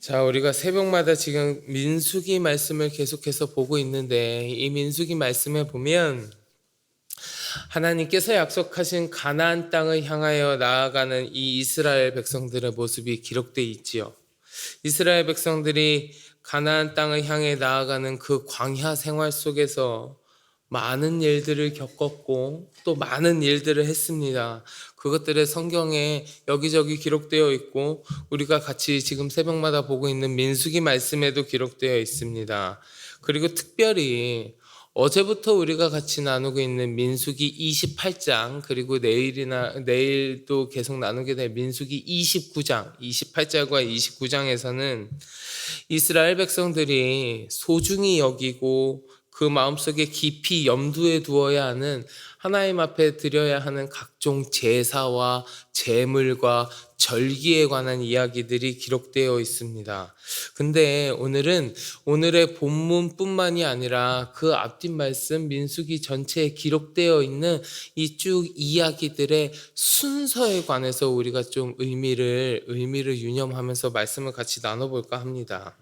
자, 우리가 새벽마다 지금 민수기 말씀을 계속해서 보고 있는데 이 민수기 말씀에 보면 하나님께서 약속하신 가나안 땅을 향하여 나아가는 이 이스라엘 백성들의 모습이 기록되어 있지요. 이스라엘 백성들이 가나안 땅을 향해 나아가는 그 광야 생활 속에서 많은 일들을 겪었고 또 많은 일들을 했습니다. 그것들의 성경에 여기저기 기록되어 있고 우리가 같이 지금 새벽마다 보고 있는 민수기 말씀에도 기록되어 있습니다. 그리고 특별히 어제부터 우리가 같이 나누고 있는 민수기 28장, 그리고 내일도 계속 나누게 될 민수기 29장, 28장과 29장에서는 이스라엘 백성들이 소중히 여기고 그 마음속에 깊이 염두에 두어야 하는, 하나님 앞에 드려야 하는 각종 제사와 제물과 절기에 관한 이야기들이 기록되어 있습니다. 근데 오늘은 오늘의 본문뿐만이 아니라 그 앞뒷 말씀 민수기 전체에 기록되어 있는 이 쭉 이야기들의 순서에 관해서 우리가 좀 의미를 유념하면서 말씀을 같이 나눠볼까 합니다.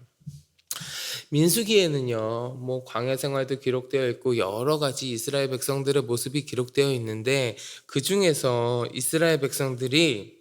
민수기에는요, 광야 생활도 기록되어 있고 여러 가지 이스라엘 백성들의 모습이 기록되어 있는데 그 중에서 이스라엘 백성들이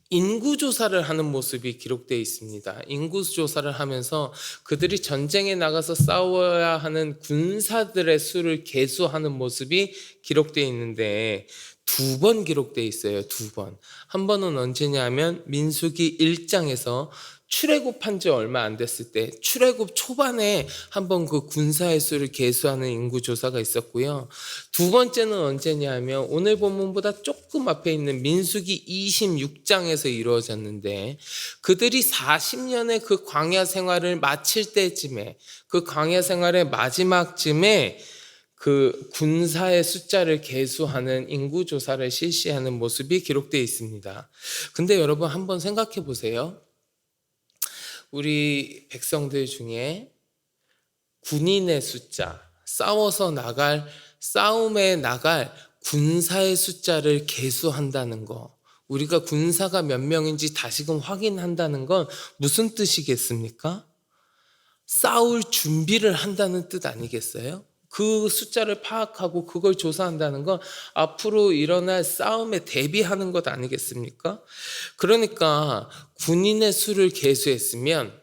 인구조사를 하는 모습이 기록되어 있습니다. 인구조사를 하면서 그들이 전쟁에 나가서 싸워야 하는 군사들의 수를 계수하는 모습이 기록되어 있는데 두 번 기록되어 있어요. 두 번. 한 번은 언제냐면 민수기 1장에서 출애굽한 지 얼마 안 됐을 때 출애굽 초반에 한번 그 군사의 수를 계수하는 인구조사가 있었고요. 두 번째는 언제냐면 오늘 본문보다 조금 앞에 있는 민수기 26장에서 이루어졌는데 그들이 40년의 그 광야 생활을 마칠 때쯤에, 그 광야 생활의 마지막쯤에 그 군사의 숫자를 계수하는 인구조사를 실시하는 모습이 기록되어 있습니다. 근데 여러분 한번 생각해 보세요. 우리 백성들 중에 군인의 숫자, 싸움에 나갈 군사의 숫자를 계수한다는 거, 우리가 군사가 몇 명인지 다시금 확인한다는 건 무슨 뜻이겠습니까? 싸울 준비를 한다는 뜻 아니겠어요? 그 숫자를 파악하고 그걸 조사한다는 건 앞으로 일어날 싸움에 대비하는 것 아니겠습니까? 그러니까 군인의 수를 계수했으면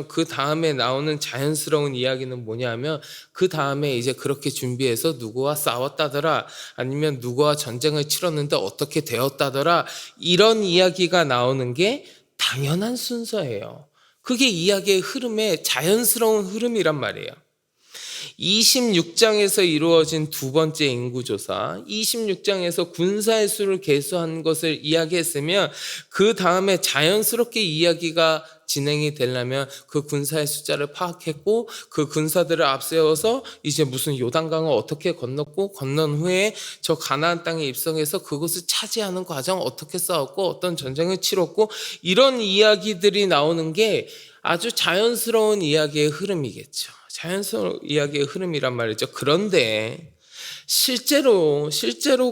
그 다음에 나오는 자연스러운 이야기는 뭐냐면 그 다음에 이제 그렇게 준비해서 누구와 싸웠다더라, 아니면 누구와 전쟁을 치렀는데 어떻게 되었다더라, 이런 이야기가 나오는 게 당연한 순서예요. 그게 이야기의 흐름의 자연스러운 흐름이란 말이에요. 26장에서 이루어진 두 번째 인구조사, 26장에서 군사의 수를 계수한 것을 이야기했으면 그 다음에 자연스럽게 이야기가 진행이 되려면 그 군사의 숫자를 파악했고 그 군사들을 앞세워서 이제 무슨 요단강을 어떻게 건넜고 건넌 후에 저 가나안 땅에 입성해서 그것을 차지하는 과정 어떻게 싸웠고 어떤 전쟁을 치렀고 이런 이야기들이 나오는 게 아주 자연스러운 이야기의 흐름이겠죠. 자연스러운 이야기의 흐름이란 말이죠. 그런데 실제로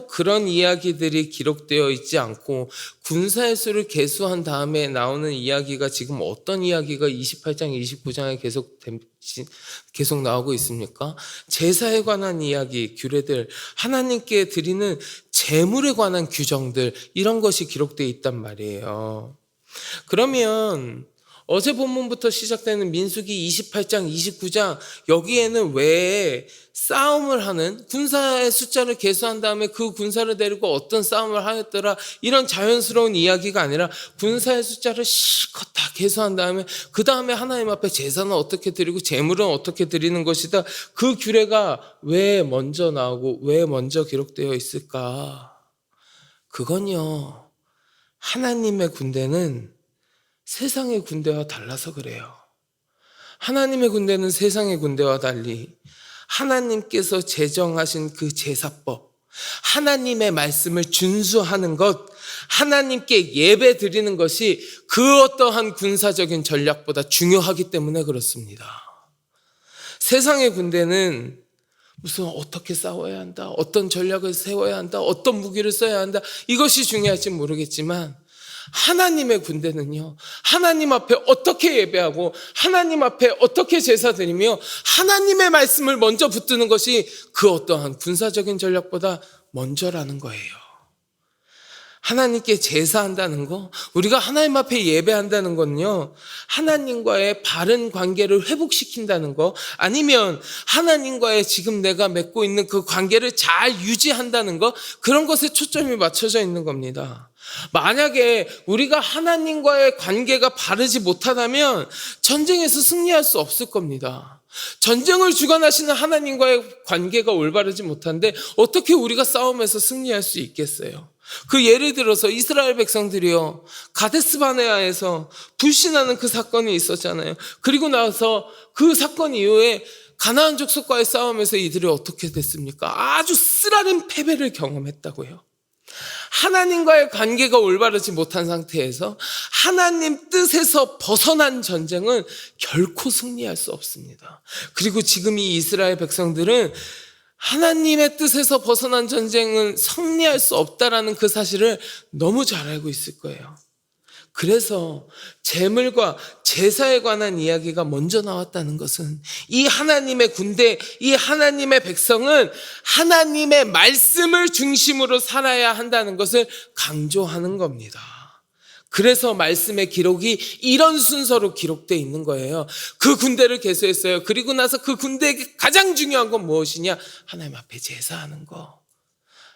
그런 이야기들이 기록되어 있지 않고 군사의 수를 계수한 다음에 나오는 이야기가 지금 어떤 이야기가 28장, 29장에 계속 나오고 있습니까? 제사에 관한 이야기, 규례들, 하나님께 드리는 제물에 관한 규정들, 이런 것이 기록되어 있단 말이에요. 그러면 어제 본문부터 시작되는 민수기 28장, 29장, 여기에는 왜 싸움을 하는, 군사의 숫자를 계수한 다음에 그 군사를 데리고 어떤 싸움을 하였더라, 이런 자연스러운 이야기가 아니라 군사의 숫자를 실컷 다 계수한 다음에 그 다음에 하나님 앞에 제사는 어떻게 드리고 제물은 어떻게 드리는 것이다, 그 규례가 왜 먼저 나오고 왜 먼저 기록되어 있을까? 그건요, 하나님의 군대는 세상의 군대와 달라서 그래요. 하나님의 군대는 세상의 군대와 달리 하나님께서 제정하신 그 제사법, 하나님의 말씀을 준수하는 것, 하나님께 예배 드리는 것이 그 어떠한 군사적인 전략보다 중요하기 때문에 그렇습니다. 세상의 군대는 무슨 어떻게 싸워야 한다, 어떤 전략을 세워야 한다, 어떤 무기를 써야 한다, 이것이 중요할지 모르겠지만 하나님의 군대는요, 하나님 앞에 어떻게 예배하고 하나님 앞에 어떻게 제사 드리며 하나님의 말씀을 먼저 붙드는 것이 그 어떠한 군사적인 전략보다 먼저라는 거예요. 하나님께 제사한다는 거, 우리가 하나님 앞에 예배한다는 건요, 하나님과의 바른 관계를 회복시킨다는 거, 아니면 하나님과의 지금 내가 맺고 있는 그 관계를 잘 유지한다는 거, 그런 것에 초점이 맞춰져 있는 겁니다. 만약에 우리가 하나님과의 관계가 바르지 못하다면 전쟁에서 승리할 수 없을 겁니다. 전쟁을 주관하시는 하나님과의 관계가 올바르지 못한데 어떻게 우리가 싸움에서 승리할 수 있겠어요? 그 예를 들어서 이스라엘 백성들이요, 가데스 바네아에서 불신하는 그 사건이 있었잖아요. 그리고 나서 그 사건 이후에 가나안 족속과의 싸움에서 이들이 어떻게 됐습니까? 아주 쓰라린 패배를 경험했다고요. 하나님과의 관계가 올바르지 못한 상태에서 하나님 뜻에서 벗어난 전쟁은 결코 승리할 수 없습니다. 그리고 지금 이 이스라엘 백성들은 하나님의 뜻에서 벗어난 전쟁은 승리할 수 없다라는 그 사실을 너무 잘 알고 있을 거예요. 그래서 제물과 제사에 관한 이야기가 먼저 나왔다는 것은 이 하나님의 군대, 이 하나님의 백성은 하나님의 말씀을 중심으로 살아야 한다는 것을 강조하는 겁니다. 그래서 말씀의 기록이 이런 순서로 기록되어 있는 거예요. 그 군대를 계수했어요. 그리고 나서 그 군대에게 가장 중요한 건 무엇이냐? 하나님 앞에 제사하는 거,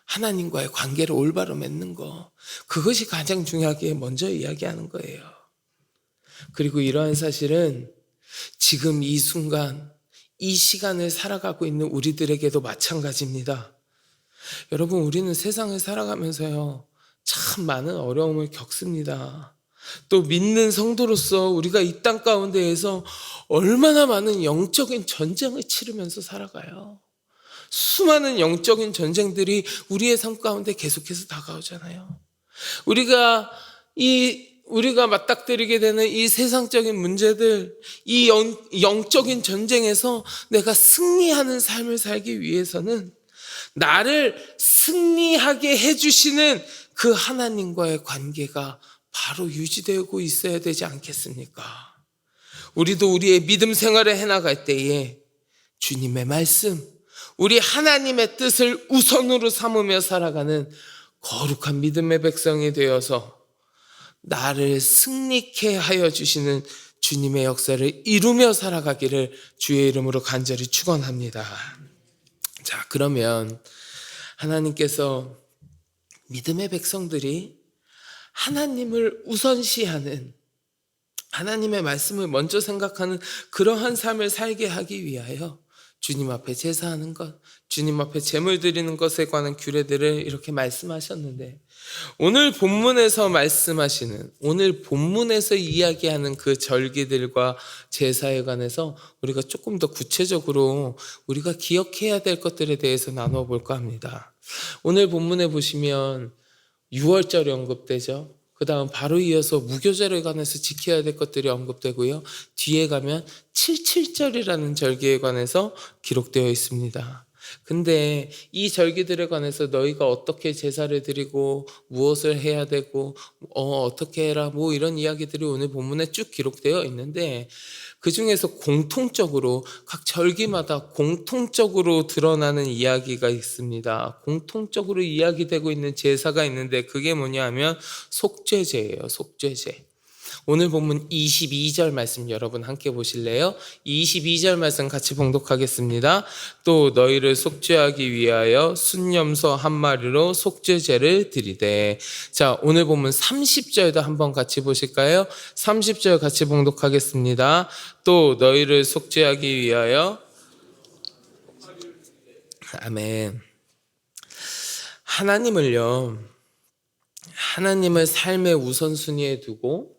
하나님과의 관계를 올바로 맺는 거, 그것이 가장 중요하게 먼저 이야기하는 거예요. 그리고 이러한 사실은 지금 이 순간, 이 시간을 살아가고 있는 우리들에게도 마찬가지입니다. 여러분, 우리는 세상을 살아가면서요, 참 많은 어려움을 겪습니다. 또 믿는 성도로서 우리가 이 땅 가운데에서 얼마나 많은 영적인 전쟁을 치르면서 살아가요. 수많은 영적인 전쟁들이 우리의 삶 가운데 계속해서 다가오잖아요. 우리가 맞닥뜨리게 되는 이 세상적인 문제들, 이 영적인 전쟁에서 내가 승리하는 삶을 살기 위해서는 나를 승리하게 해주시는 그 하나님과의 관계가 바로 유지되고 있어야 되지 않겠습니까? 우리도 우리의 믿음 생활을 해나갈 때에 주님의 말씀, 우리 하나님의 뜻을 우선으로 삼으며 살아가는 거룩한 믿음의 백성이 되어서 나를 승리케 하여 주시는 주님의 역사를 이루며 살아가기를 주의 이름으로 간절히 축원합니다. 자, 그러면 하나님께서 믿음의 백성들이 하나님을 우선시하는, 하나님의 말씀을 먼저 생각하는 그러한 삶을 살게 하기 위하여 주님 앞에 제사하는 것, 주님 앞에 제물 드리는 것에 관한 규례들을 이렇게 말씀하셨는데, 오늘 본문에서 말씀하시는, 오늘 본문에서 이야기하는 그 절기들과 제사에 관해서 우리가 조금 더 구체적으로 우리가 기억해야 될 것들에 대해서 나눠 볼까 합니다. 오늘 본문에 보시면 6월절이 언급되죠. 그 다음 바로 이어서 무교절에 관해서 지켜야 될 것들이 언급되고요. 뒤에 가면 77절이라는 절기에 관해서 기록되어 있습니다. 근데 이 절기들에 관해서 너희가 어떻게 제사를 드리고 무엇을 해야 되고 어떻게 해라 뭐 이런 이야기들이 오늘 본문에 쭉 기록되어 있는데, 그 중에서 공통적으로 각 절기마다 공통적으로 드러나는 이야기가 있습니다. 공통적으로 이야기되고 있는 제사가 있는데 그게 뭐냐 하면 속죄제예요. 속죄제. 오늘 본문 22절 말씀 여러분 함께 보실래요? 22절 말씀 같이 봉독하겠습니다. 또 너희를 속죄하기 위하여 순염소 한 마리로 속죄제를 드리되. 자, 오늘 본문 30절도 한번 같이 보실까요? 30절 같이 봉독하겠습니다. 또 너희를 속죄하기 위하여. 아멘. 하나님을 삶의 우선순위에 두고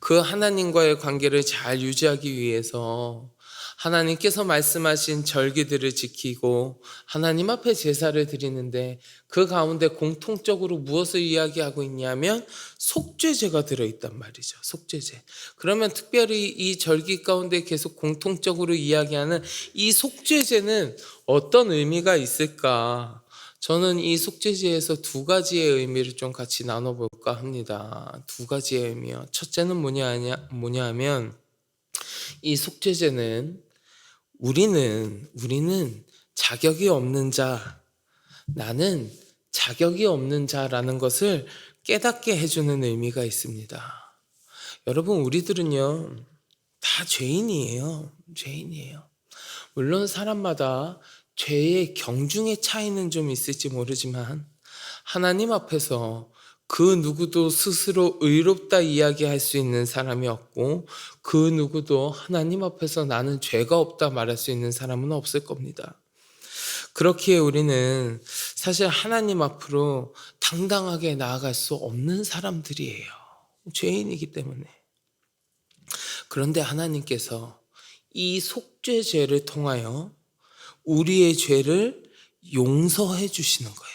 그 하나님과의 관계를 잘 유지하기 위해서 하나님께서 말씀하신 절기들을 지키고 하나님 앞에 제사를 드리는데, 그 가운데 공통적으로 무엇을 이야기하고 있냐면 속죄제가 들어있단 말이죠. 속죄제. 그러면 특별히 이 절기 가운데 계속 공통적으로 이야기하는 이 속죄제는 어떤 의미가 있을까? 저는 이 속죄제에서 두 가지의 의미를 좀 같이 나눠볼까 합니다. 두 가지의 의미요. 첫째는 뭐냐 하면 이 속죄제는 우리는 자격이 없는 자, 나는 자격이 없는 자라는 것을 깨닫게 해주는 의미가 있습니다. 여러분, 우리들은요, 다 죄인이에요. 물론 사람마다 죄의 경중의 차이는 좀 있을지 모르지만 하나님 앞에서 그 누구도 스스로 의롭다 이야기할 수 있는 사람이 없고 그 누구도 하나님 앞에서 나는 죄가 없다 말할 수 있는 사람은 없을 겁니다. 그렇기에 우리는 사실 하나님 앞으로 당당하게 나아갈 수 없는 사람들이에요. 죄인이기 때문에. 그런데 하나님께서 이 속죄죄를 통하여 우리의 죄를 용서해 주시는 거예요.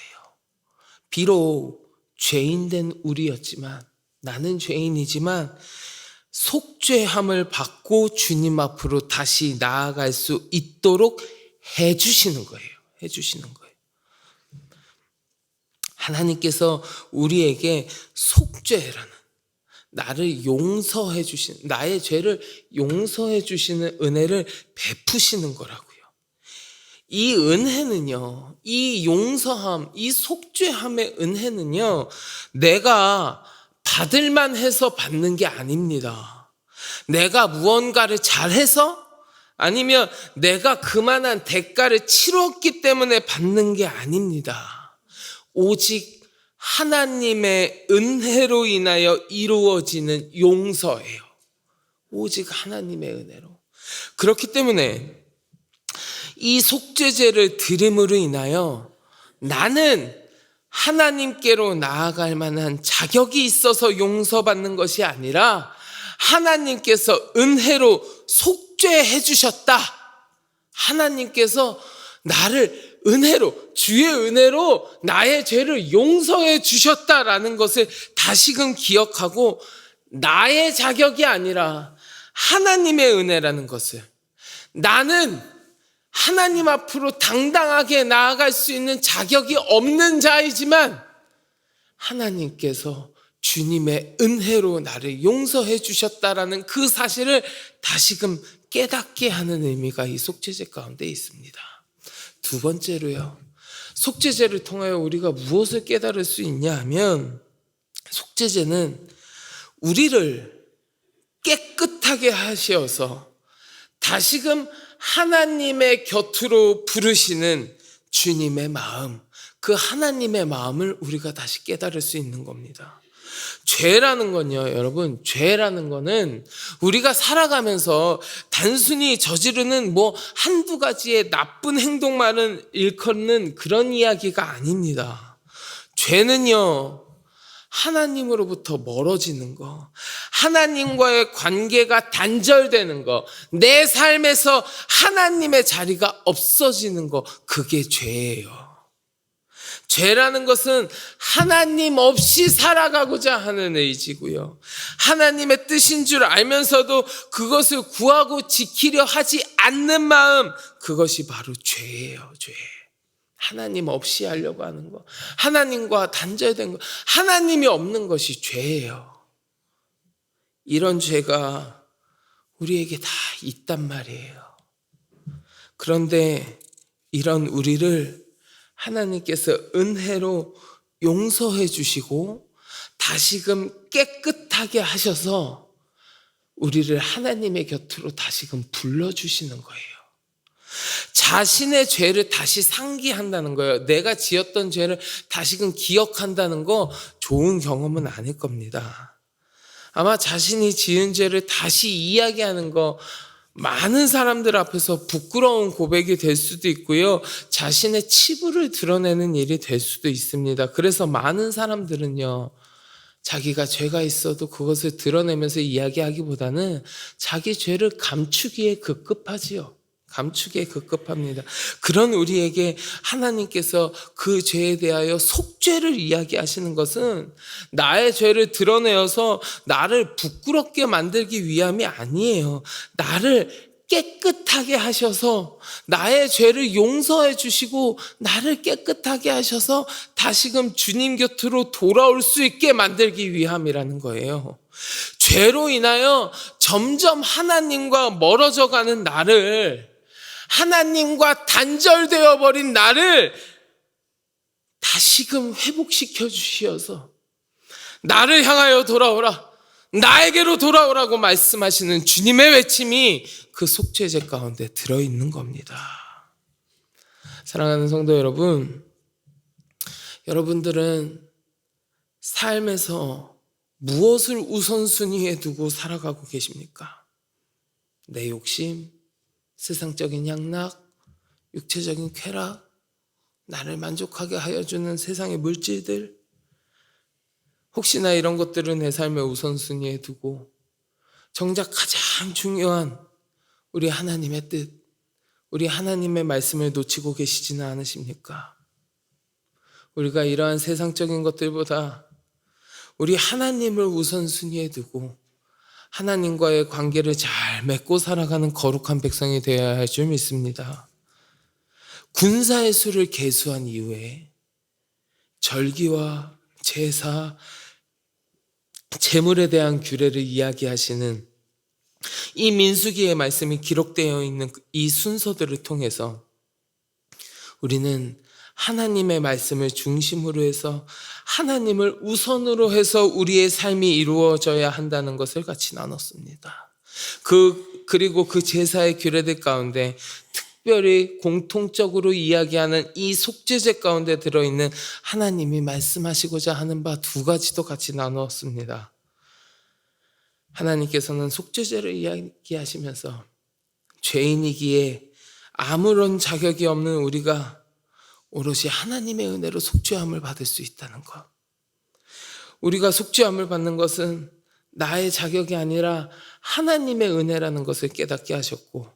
비록 죄인된 우리였지만, 나는 죄인이지만 속죄함을 받고 주님 앞으로 다시 나아갈 수 있도록 해주시는 거예요. 하나님께서 우리에게 속죄라는, 나를 용서해 주시는, 나의 죄를 용서해 주시는 은혜를 베푸시는 거라고요. 이 은혜는요, 이 용서함, 이 속죄함의 은혜는요, 내가 받을만 해서 받는 게 아닙니다. 내가 무언가를 잘해서 아니면 내가 그만한 대가를 치렀기 때문에 받는 게 아닙니다. 오직 하나님의 은혜로 인하여 이루어지는 용서예요. 오직 하나님의 은혜로. 그렇기 때문에 이 속죄제를 드림으로 인하여 나는 하나님께로 나아갈 만한 자격이 있어서 용서받는 것이 아니라 하나님께서 은혜로 속죄해 주셨다. 하나님께서 나를 은혜로, 주의 은혜로 나의 죄를 용서해 주셨다라는 것을 다시금 기억하고 나의 자격이 아니라 하나님의 은혜라는 것을, 나는 하나님 앞으로 당당하게 나아갈 수 있는 자격이 없는 자이지만 하나님께서 주님의 은혜로 나를 용서해 주셨다라는 그 사실을 다시금 깨닫게 하는 의미가 이 속죄제 가운데 있습니다. 두 번째로요, 속죄제를 통하여 우리가 무엇을 깨달을 수 있냐 하면, 속죄제는 우리를 깨끗하게 하셔서 다시금 하나님의 곁으로 부르시는 주님의 마음, 그 하나님의 마음을 우리가 다시 깨달을 수 있는 겁니다. 죄라는 건요, 여러분, 죄라는 거는 우리가 살아가면서 단순히 저지르는 한두 가지의 나쁜 행동만은 일컫는 그런 이야기가 아닙니다. 죄는요, 하나님으로부터 멀어지는 거, 하나님과의 관계가 단절되는 거, 내 삶에서 하나님의 자리가 없어지는 거, 그게 죄예요. 죄라는 것은 하나님 없이 살아가고자 하는 의지고요. 하나님의 뜻인 줄 알면서도 그것을 구하고 지키려 하지 않는 마음, 그것이 바로 죄예요, 죄. 하나님 없이 하려고 하는 거, 하나님과 단절된 거, 하나님이 없는 것이 죄예요. 이런 죄가 우리에게 다 있단 말이에요. 그런데 이런 우리를 하나님께서 은혜로 용서해 주시고 다시금 깨끗하게 하셔서 우리를 하나님의 곁으로 다시금 불러주시는 거예요. 자신의 죄를 다시 상기한다는 거예요. 내가 지었던 죄를 다시금 기억한다는 거 좋은 경험은 아닐 겁니다. 아마 자신이 지은 죄를 다시 이야기하는 거 많은 사람들 앞에서 부끄러운 고백이 될 수도 있고요. 자신의 치부를 드러내는 일이 될 수도 있습니다. 그래서 많은 사람들은요, 자기가 죄가 있어도 그것을 드러내면서 이야기하기보다는 자기 죄를 감추기에 급급하지요. 감추기에 급급합니다. 그런 우리에게 하나님께서 그 죄에 대하여 속죄를 이야기하시는 것은 나의 죄를 드러내어서 나를 부끄럽게 만들기 위함이 아니에요. 나를 깨끗하게 하셔서 나의 죄를 용서해 주시고 나를 깨끗하게 하셔서 다시금 주님 곁으로 돌아올 수 있게 만들기 위함이라는 거예요. 죄로 인하여 점점 하나님과 멀어져 가는 나를, 하나님과 단절되어 버린 나를 다시금 회복시켜 주시어서 나를 향하여 돌아오라, 나에게로 돌아오라고 말씀하시는 주님의 외침이 그 속죄제 가운데 들어있는 겁니다. 사랑하는 성도 여러분, 여러분들은 삶에서 무엇을 우선순위에 두고 살아가고 계십니까? 내 욕심, 세상적인 향락, 육체적인 쾌락, 나를 만족하게 하여 주는 세상의 물질들, 혹시나 이런 것들을 내 삶의 우선순위에 두고 정작 가장 중요한 우리 하나님의 뜻, 우리 하나님의 말씀을 놓치고 계시지는 않으십니까? 우리가 이러한 세상적인 것들보다 우리 하나님을 우선순위에 두고 하나님과의 관계를 잘 맺고 살아가는 거룩한 백성이 되어야 할 줄 믿습니다. 군사의 수를 계수한 이후에 절기와 제사, 제물에 대한 규례를 이야기하시는 이 민수기의 말씀이 기록되어 있는 이 순서들을 통해서 우리는 하나님의 말씀을 중심으로 해서 하나님을 우선으로 해서 우리의 삶이 이루어져야 한다는 것을 같이 나눴습니다. 그리고 그 제사의 규례들 가운데 특별히 공통적으로 이야기하는 이 속죄제 가운데 들어있는 하나님이 말씀하시고자 하는 바 두 가지도 같이 나누었습니다. 하나님께서는 속죄제를 이야기하시면서 죄인이기에 아무런 자격이 없는 우리가 오롯이 하나님의 은혜로 속죄함을 받을 수 있다는 것. 우리가 속죄함을 받는 것은 나의 자격이 아니라 하나님의 은혜라는 것을 깨닫게 하셨고,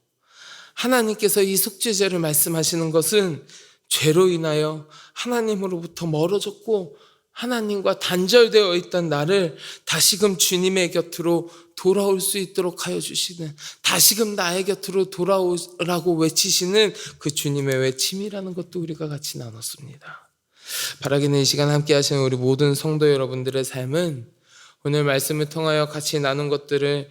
하나님께서 이 속죄제를 말씀하시는 것은 죄로 인하여 하나님으로부터 멀어졌고 하나님과 단절되어 있던 나를 다시금 주님의 곁으로 돌아올 수 있도록 하여 주시는, 다시금 나의 곁으로 돌아오라고 외치시는 그 주님의 외침이라는 것도 우리가 같이 나눴습니다. 바라기는 이 시간 함께 하시는 우리 모든 성도 여러분들의 삶은 오늘 말씀을 통하여 같이 나눈 것들을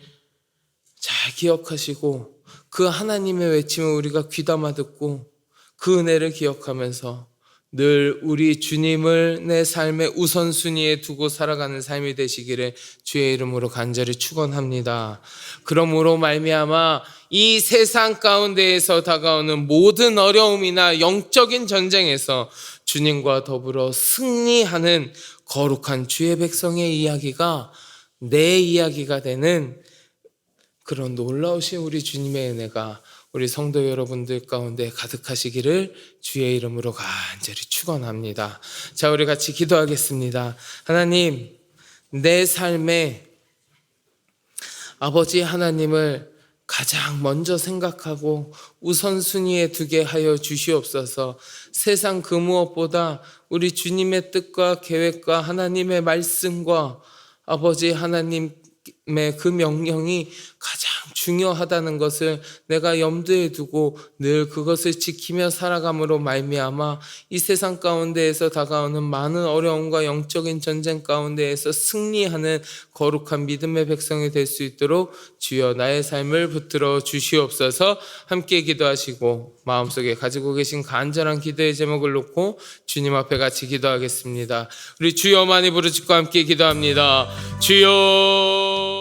잘 기억하시고 그 하나님의 외침을 우리가 귀담아 듣고 그 은혜를 기억하면서 늘 우리 주님을 내 삶의 우선순위에 두고 살아가는 삶이 되시기를 주의 이름으로 간절히 축원합니다. 그러므로 말미암아 이 세상 가운데에서 다가오는 모든 어려움이나 영적인 전쟁에서 주님과 더불어 승리하는 거룩한 주의 백성의 이야기가 내 이야기가 되는 그런 놀라우신 우리 주님의 은혜가 우리 성도 여러분들 가운데 가득하시기를 주의 이름으로 간절히 축원합니다. 자, 우리 같이 기도하겠습니다. 하나님, 내 삶에 아버지 하나님을 가장 먼저 생각하고 우선순위에 두게 하여 주시옵소서. 세상 그 무엇보다 우리 주님의 뜻과 계획과 하나님의 말씀과 아버지 하나님의 그 명령이 가장 중요하다는 것을 내가 염두에 두고 늘 그것을 지키며 살아감으로 말미암아 이 세상 가운데에서 다가오는 많은 어려움과 영적인 전쟁 가운데에서 승리하는 거룩한 믿음의 백성이 될 수 있도록 주여 나의 삶을 붙들어 주시옵소서. 함께 기도하시고 마음속에 가지고 계신 간절한 기도의 제목을 놓고 주님 앞에 같이 기도하겠습니다. 우리 주여 많이 부르짖고 함께 기도합니다. 주여